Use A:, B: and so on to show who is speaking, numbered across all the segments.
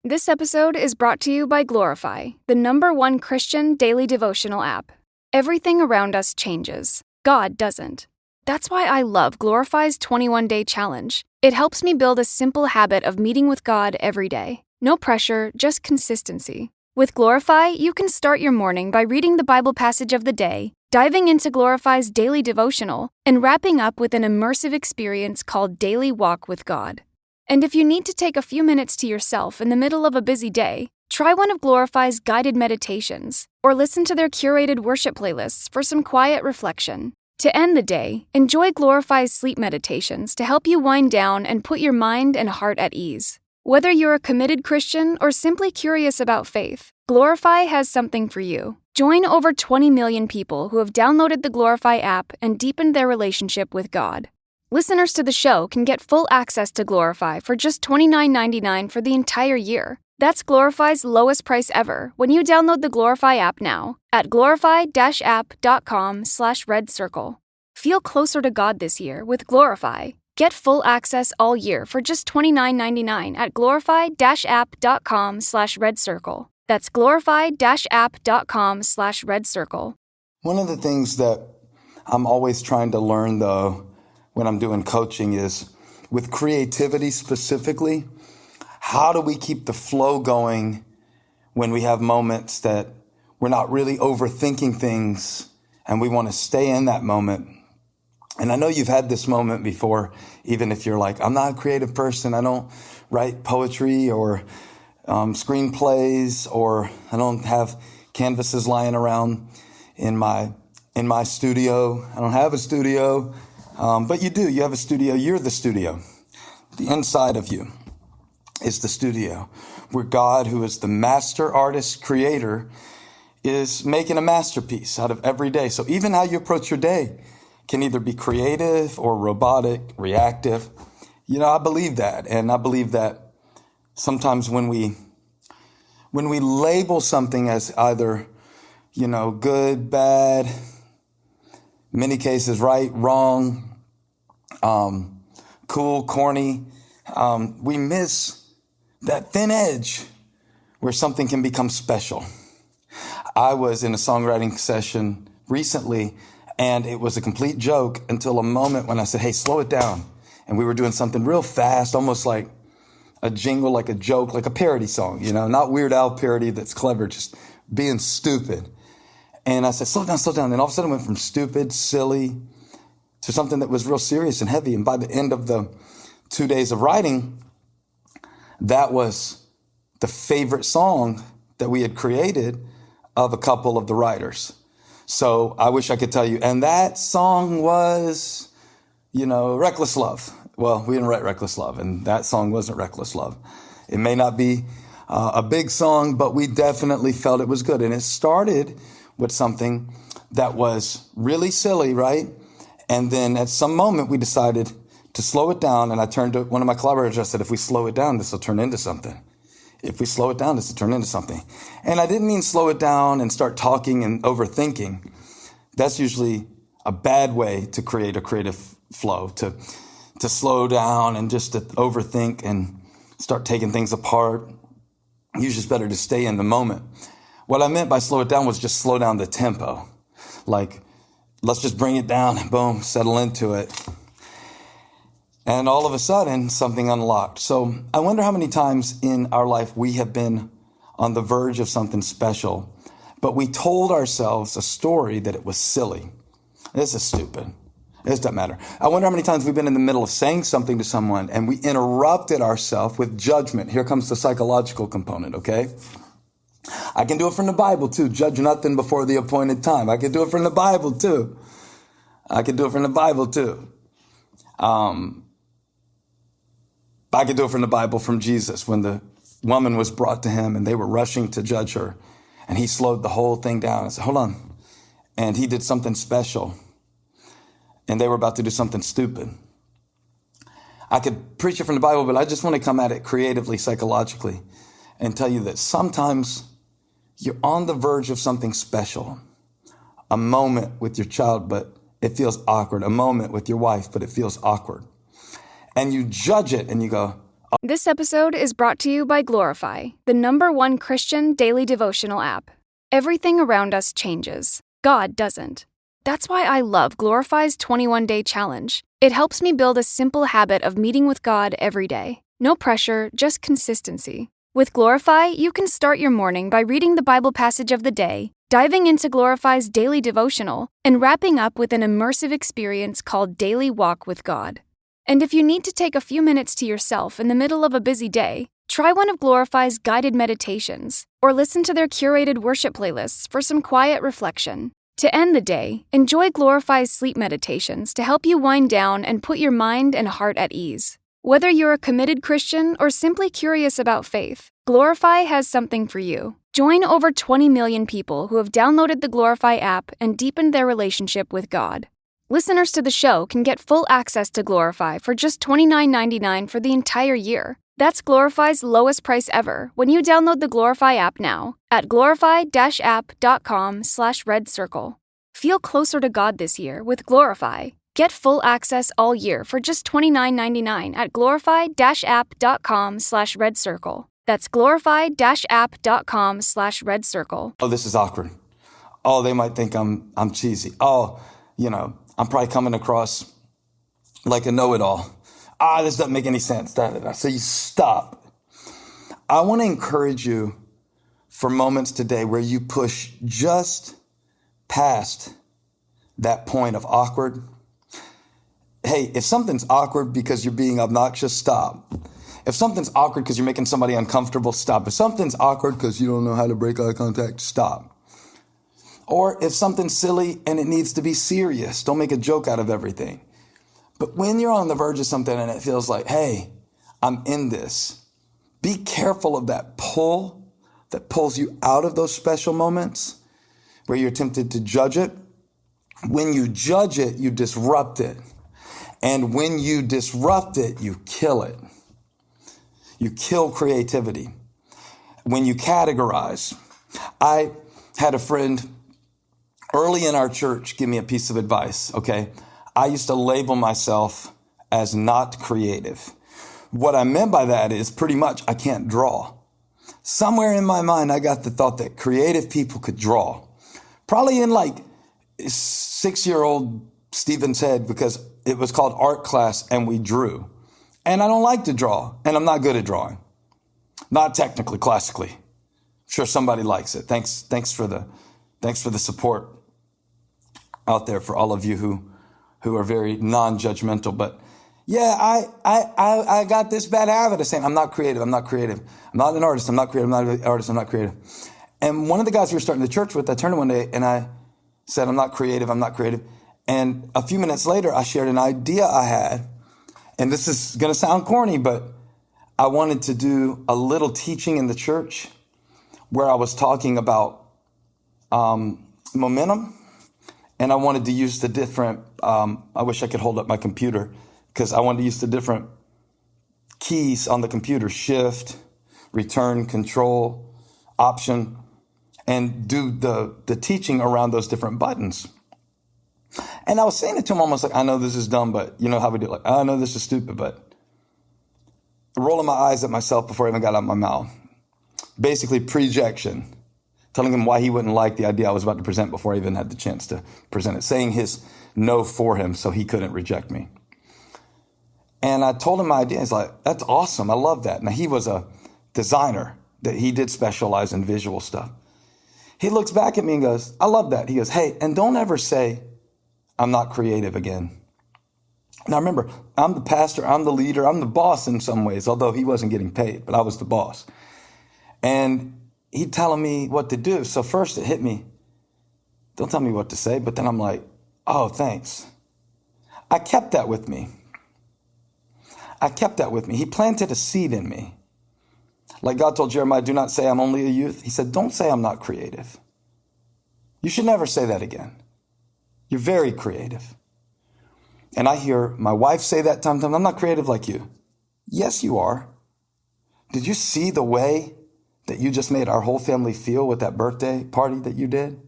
A: This episode is brought to you by Glorify, the #1 Christian daily devotional app. Everything around us changes. God doesn't. That's why I love Glorify's 21-day challenge. It helps me build a simple habit of meeting with God every day. No pressure, just consistency. With Glorify, you can start your morning by reading the Bible passage of the day, diving into Glorify's daily devotional, and wrapping up with an immersive experience called Daily Walk with God. And if you need to take a few minutes to yourself in the middle of a busy day, try one of Glorify's guided meditations, or listen to their curated worship playlists for some quiet reflection. To end the day, enjoy Glorify's sleep meditations to help you wind down and put your mind and heart at ease. Whether you're a committed Christian or simply curious about faith, Glorify has something for you. Join over 20 million people who have downloaded the Glorify app and deepened their relationship with God. Listeners to the show can get full access to Glorify for just $29.99 for the entire year. That's Glorify's lowest price ever when you download the Glorify app now at glorify-app.com/redcircle. Feel closer to God this year with Glorify. Get full access all year for just $29.99 at glorify-app.com/redcircle. That's glorify-app.com/redcircle.
B: One of the things that I'm always trying to learn, though, when I'm doing coaching is with creativity specifically, how do we keep the flow going when we have moments that we're not really overthinking things and we want to stay in that moment? And I know you've had this moment before, even if you're like, I'm not a creative person. I don't write poetry or screenplays, or I don't have canvases lying around in my studio. I don't have a studio. But you do. You have a studio. You're the studio. The inside of you is the studio where God, who is the master artist creator, is making a masterpiece out of every day. So even how you approach your day can either be creative or robotic, reactive. I believe that. And I believe that sometimes when we label something as either, good, bad, many cases right, wrong, cool, corny, we miss that thin edge where something can become special. I was in a songwriting session recently, and it was a complete joke until a moment when I said, hey, slow it down. And we were doing something real fast, almost like a jingle, like a joke, like a parody song, not Weird Al parody that's clever, just being stupid. And I said, slow down, slow down. And all of a sudden it went from stupid, silly, to something that was real serious and heavy. And by the end of the 2 days of writing, that was the favorite song that we had created of a couple of the writers. So I wish I could tell you. And that song was, Reckless Love. Well, we didn't write Reckless Love, and that song wasn't Reckless Love. It may not be a big song, but we definitely felt it was good. And it started with something that was really silly, right? And then at some moment we decided to slow it down. And I turned to one of my collaborators. I said, if we slow it down, this will turn into something. If we slow it down, this will turn into something. And I didn't mean slow it down and start talking and overthinking. That's usually a bad way to create a creative flow, to slow down and just to overthink and start taking things apart. Usually it's better to stay in the moment. What I meant by slow it down was just slow down the tempo. Like, let's just bring it down and boom, settle into it. And all of a sudden, something unlocked. So I wonder how many times in our life we have been on the verge of something special, but we told ourselves a story that it was silly. This is stupid. It doesn't matter. I wonder how many times we've been in the middle of saying something to someone and we interrupted ourselves with judgment. Here comes the psychological component, okay? I can do it from the Bible too. Judge nothing before the appointed time. I can do it from the Bible too. I can do it from the Bible too. I could do it from the Bible, from Jesus, when the woman was brought to him and they were rushing to judge her. And he slowed the whole thing down and said, hold on. And he did something special. And they were about to do something stupid. I could preach it from the Bible, but I just want to come at it creatively, psychologically, and tell you that sometimes you're on the verge of something special. A moment with your child, but it feels awkward. A moment with your wife, but it feels awkward. And you judge it and you go,
A: This episode is brought to you by Glorify, the #1 Christian daily devotional app. Everything around us changes. God doesn't. That's why I love Glorify's 21-day challenge. It helps me build a simple habit of meeting with God every day. No pressure, just consistency. With Glorify, you can start your morning by reading the Bible passage of the day, diving into Glorify's daily devotional, and wrapping up with an immersive experience called Daily Walk with God. And if you need to take a few minutes to yourself in the middle of a busy day, try one of Glorify's guided meditations, or listen to their curated worship playlists for some quiet reflection. To end the day, enjoy Glorify's sleep meditations to help you wind down and put your mind and heart at ease. Whether you're a committed Christian or simply curious about faith, Glorify has something for you. Join over 20 million people who have downloaded the Glorify app and deepened their relationship with God. Listeners to the show can get full access to Glorify for just $29.99 for the entire year. That's Glorify's lowest price ever when you download the Glorify app now at glorify-app.com/redcircle. Feel closer to God this year with Glorify. Get full access all year for just $29.99 at glorify-app.com/redcircle. That's glorify-app.com/redcircle.
B: Oh, this is awkward. Oh, they might think I'm cheesy. Oh, I'm probably coming across like a know-it-all. This doesn't make any sense. So you stop. I want to encourage you for moments today where you push just past that point of awkward. Hey, if something's awkward because you're being obnoxious, stop. If something's awkward because you're making somebody uncomfortable, stop. If something's awkward because you don't know how to break eye contact, stop. Or if something's silly and it needs to be serious, don't make a joke out of everything. But when you're on the verge of something and it feels like, hey, I'm in this, be careful of that pull that pulls you out of those special moments where you're tempted to judge it. When you judge it, you disrupt it. And when you disrupt it, you kill it. You kill creativity. When you categorize. I had a friend early in our church give me a piece of advice, okay? I used to label myself as not creative. What I meant by that is pretty much I can't draw. Somewhere in my mind, I got the thought that creative people could draw. Probably in like 6-year-old Stephen's head, because it was called art class and we drew. And I don't like to draw, and I'm not good at drawing. Not technically, classically. I'm sure somebody likes it. Thanks for the support out there for all of you who are very non-judgmental. But yeah, I got this bad habit of saying, I'm not creative. I'm not an artist. I'm not creative. I'm not an artist. I'm not creative. And one of the guys we were starting the church with, I turned to one day and I said, I'm not creative. And a few minutes later, I shared an idea I had. And this is going to sound corny, but I wanted to do a little teaching in the church where I was talking about momentum. And I wanted to use the different, I wish I could hold up my computer because I wanted to use the different keys on the computer, shift, return, control, option, and do the teaching around those different buttons. And I was saying it to him almost like, I know this is dumb, but you know how we do it. Like, I know this is stupid, but rolling my eyes at myself before I even got out of my mouth. Basically projection. Telling him why he wouldn't like the idea I was about to present before I even had the chance to present it. Saying his no for him so he couldn't reject me. And I told him my idea. He's like, that's awesome. I love that. Now, he was a designer. That he did specialize in visual stuff. He looks back at me and goes, I love that. He goes, hey, and don't ever say I'm not creative again. Now, remember, I'm the pastor. I'm the leader. I'm the boss in some ways, although he wasn't getting paid, but I was the boss. And he'd telling me what to do. So first it hit me. Don't tell me what to say. But then I'm like, oh, thanks. I kept that with me. He planted a seed in me. Like God told Jeremiah, do not say I'm only a youth. He said, don't say I'm not creative. You should never say that again. You're very creative. And I hear my wife say that sometimes, I'm not creative like you. Yes, you are. Did you see the way that you just made our whole family feel with that birthday party that you did?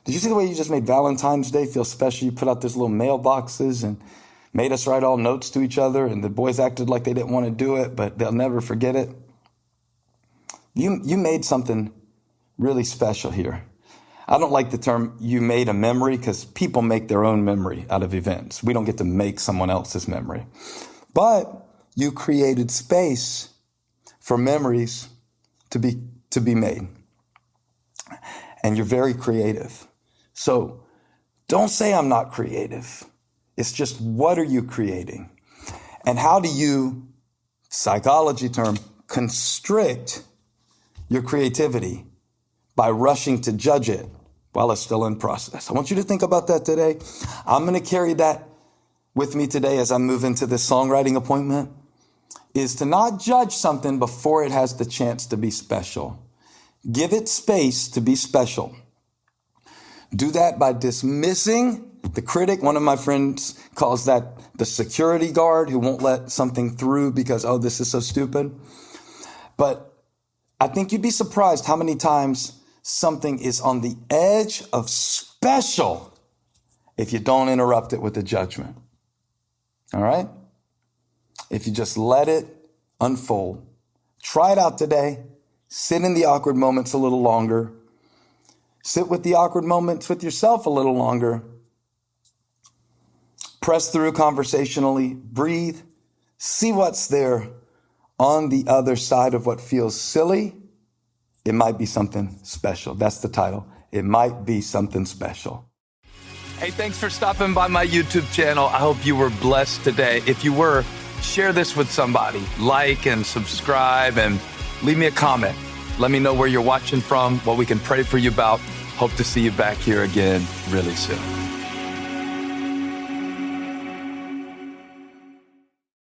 B: Did you see the way you just made Valentine's Day feel special? You put out those little mailboxes and made us write all notes to each other, and the boys acted like they didn't want to do it, but they'll never forget it. You made something really special here. I don't like the term you made a memory, because people make their own memory out of events. We don't get to make someone else's memory. But you created space for memories to be made. And you're very creative. So don't say I'm not creative. It's just, what are you creating? And how do you, psychology term, constrict your creativity by rushing to judge it while it's still in process? I want you to think about that today. I'm going to carry that with me today as I move into this songwriting appointment, is to not judge something before it has the chance to be special. Give it space to be special. Do that by dismissing the critic. One of my friends calls that the security guard who won't let something through because, oh, this is so stupid. But I think you'd be surprised how many times something is on the edge of special if you don't interrupt it with a judgment. All right? If you just let it unfold. Try it out today. Sit in the awkward moments a little longer. Sit with the awkward moments with yourself a little longer. Press through conversationally. Breathe. See what's there on the other side of what feels silly. It might be something special. That's the title. It might be something special. Hey, thanks for stopping by my YouTube channel. I hope you were blessed today. If you were, share this with somebody. Like and subscribe and leave me a comment. Let me know where you're watching from, what we can pray for you about. Hope to see you back here again really soon.